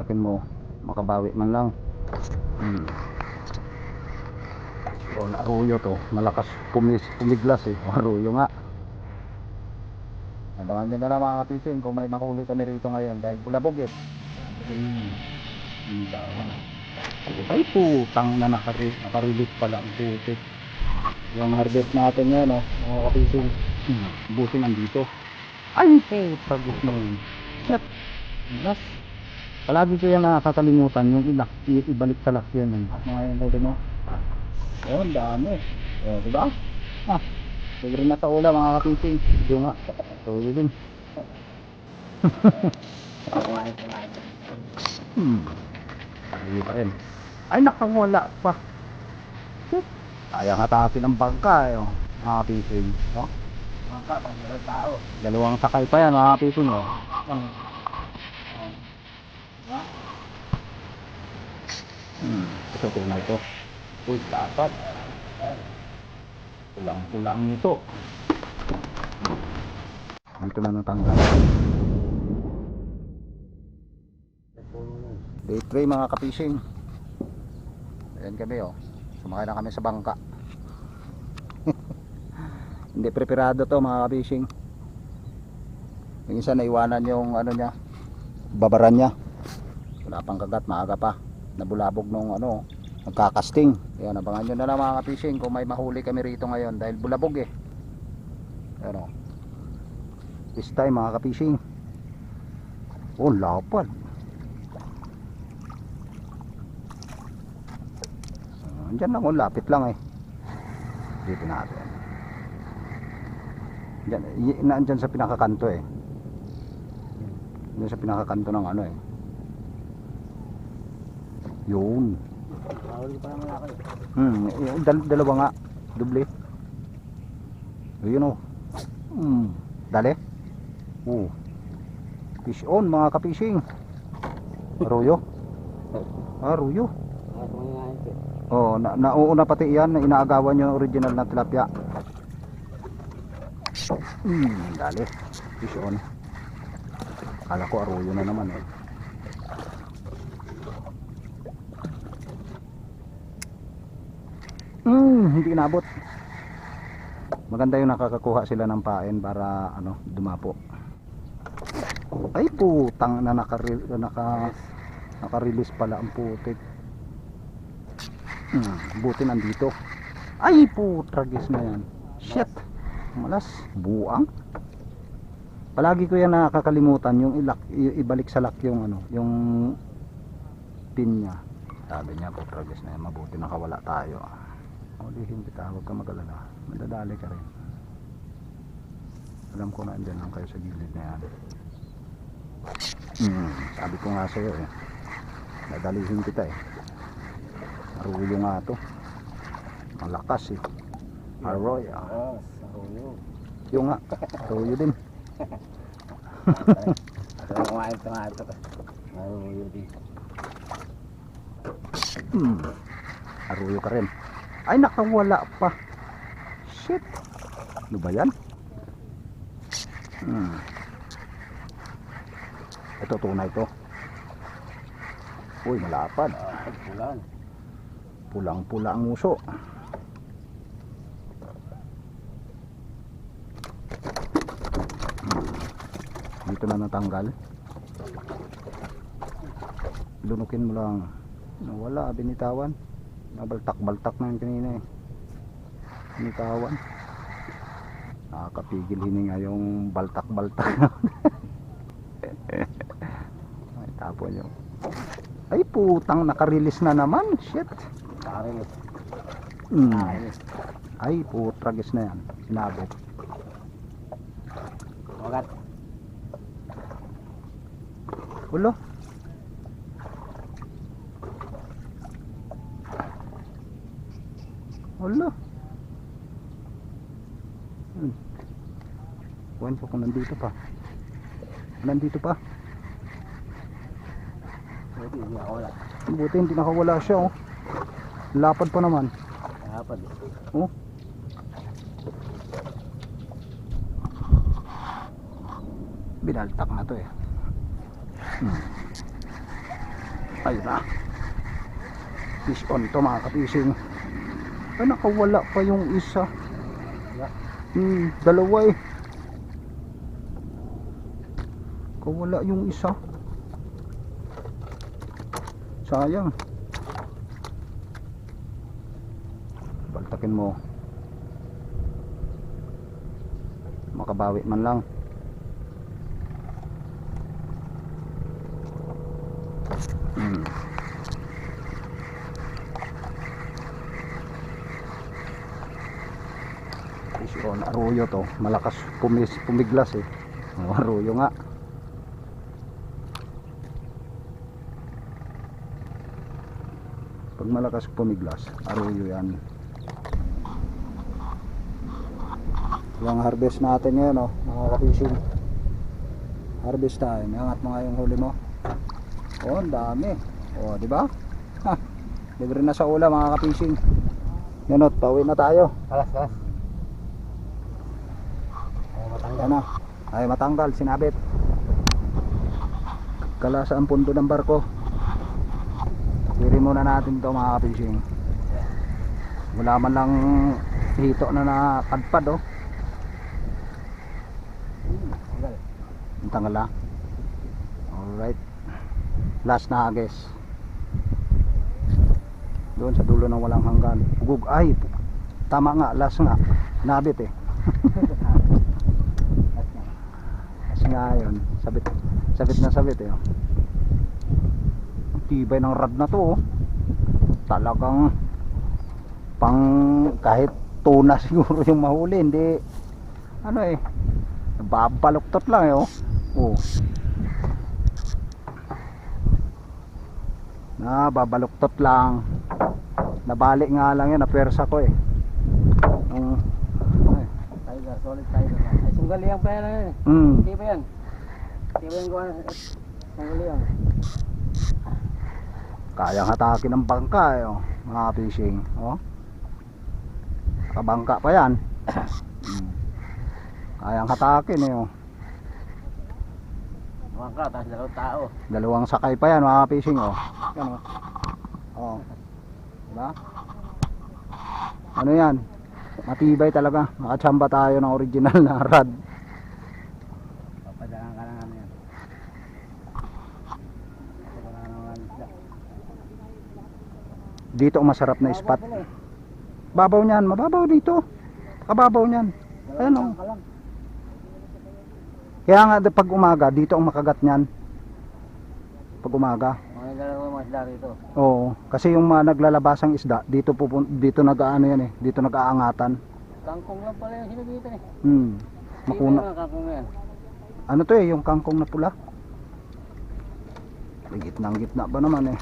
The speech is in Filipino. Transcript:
tatakin mo, makabawi man lang. So, aruyo to, malakas pumiglas eh. Aruyo nga. Abangan nyo na lang mga kapising kung may makuli kami rito ngayon dahil bulabog eh. Ay putang na nakarilis pala ang putik. Yung harvest natin yan oh, mga kapising. Busing andito. Ay putang gusto mo. Shit. Yes. Palagi ko yan nakakalimutan yung ibalik sa lakyan ng mga yun natin mo. Oh, ang dami. Oh, diba? Ah, siguro na sa ula mga kapising. Yung nga. So, yun. Hindi pa rin. Ay, nakawala pa. Shit. Ayaw hatakin ang bangka eh. Mga kapising. Oh. Bangka, pang tao. Dalawang sakay pa yan mga kapising. Oh. Ito ko na ito. Uy, dapat. Pulang-pulang ito. Dito na natanggal. Day 3 mga kapising. Ayan kami oh. Sumakay na kami sa bangka. Hindi preparado to mga kapising. Yung isa naiwanan yung ano niya, babaran niya. Wala pang kagat, maaga pa. Nabulabog nung ano, nagkakasting. Ayan, abangan nyo na lang mga kapising kung may mahuli kami rito ngayon dahil bulabog eh. Ayan o. This time mga kapising. Oh, lapad. Andyan lang, oh, lapit lang eh. Dito natin. Andyan sa pinakakanto eh. Andyan sa pinakakanto ng ano eh. Yun. Dalawa nga. Doble. Ayun o. Dali. Fish on mga kapising. Aruyo. Aruyo. Oh, nauuna pati yan. Inaagawan yung original na tilapia. Dali. Fish on. Kala ko aruyo na naman eh. Hindi inabot. Maganda yung nakakakuha sila ng pain para ano, dumapo. Ay putang na naka-release pala ang putik. Buti nandito. Ay putragis na yan. Shit. Malas. Buang. Palagi ko yan nakakalimutan yung ibalik sa lock yung ano, yung pin niya. Sabi niya putragis na yan. Mabuti nakawala tayo. Ulihin kita, huwag ka mag-alala. Madadali ka rin. Alam ko na andyan lang kayo sa gilid na yan. Sabi ko nga sa'yo eh. Nadalihin kita eh. Aruyo nga to. Malakas eh. Arroyo. Aruyo. Yung nga. Aruyo din. Aruyo din. Aruyo ka rin. Ay nakawala pa. Shit. Ano ba yan? Ito tunay to. Uy malapad. Pulang-pula ang uso. Dito na natanggal. Lunukin mo lang. Nawala, binitawan. Nabaltak-baltak na yun kanina eh. Binitawan. Nakakapigil hininga yung baltak-baltak. Ay tapon yun. Ay putang, nakarelease na naman. Shit. Ay putragis na yan. Inabot. Magat. Ulo. Ulo. Kuhan ko kung nandito pa. Nandito pa. Buti hindi nakawala siya oh. Lapad pa naman. Lapad. Oh. Binaltak na to eh. Ayun na. Fish on to mga kapising. Ay, nakawala pa yung isa. Dalawa eh. Kawala yung isa. Sayang. Baltakin mo. Makabawi man lang. Fish on arroyo to. Malakas pumiglas eh. Arroyo nga. Pag malakas pumiglas, arroyo yan. Yung harvest natin ngayon, oh, mga ka-fishing. Harvest time. Angat mo nga yung huli mo. Oh, ang dami. Oh, di ba? Ha, libre na sa ulam mga ka-fishing. Yan, oh, pauwi na tayo. Kalas. Ay, matanggal. Yan na. Ay, matanggal, sinabit. Kalasa ang pundo ng barko. Hiri muna natin to mga ka-fishing. Wala man lang hito na nakadpad, oh. Tanggal. Ang tanggal na. Alright. Last na guys. Doon sa dulo ng walang hanggan. Gug ay. Tama nga, last nga. Nabit eh. Last nga yun. Sabit eh. Ang tibay ng rod na to, oh. Talagang pang kahit tuna siguro yung mahuli, hindi ano eh, babaluktot lang eh, oh. Babaluktot lang. Nabali nga lang yan, napersa ko eh. Tiger, solid tiger. Ay, sunggaliang pa yan. Hindi ba yan? Hindi ba yung gawa? Sunggaliang. Kayang hatakin ng bangka eh, oh. Mga fishing, oh. Kabangka pa yan. Kayang hatakin eh, oh. Naman ka, tapos dalawang tao. Dalawang sakay pa yan mga fishing, oh. Yan, oh. Oh. Diba? Ano yan? Matibay talaga. Nakachamba tayo ng original na rod. Papadalang ka lang ano yan. Kasi wala naman isda. Dito ang masarap na spot. Babaw niyan, mababaw dito. Kababaw niyan. Ayan, oh. Kaya nga pag umaga, dito ang makagat niyan. Pag umaga. Mga dalawang mga isda rito. Oo, kasi yung mga naglalabasang isda, dito dito nag-aano yan eh, dito nag-aangatan. Kangkong lang pala yung sinabitan eh. Makuna. Mga kangkong na yan. Ano to eh, yung kangkong na pula. Gitnang gitna ba naman eh.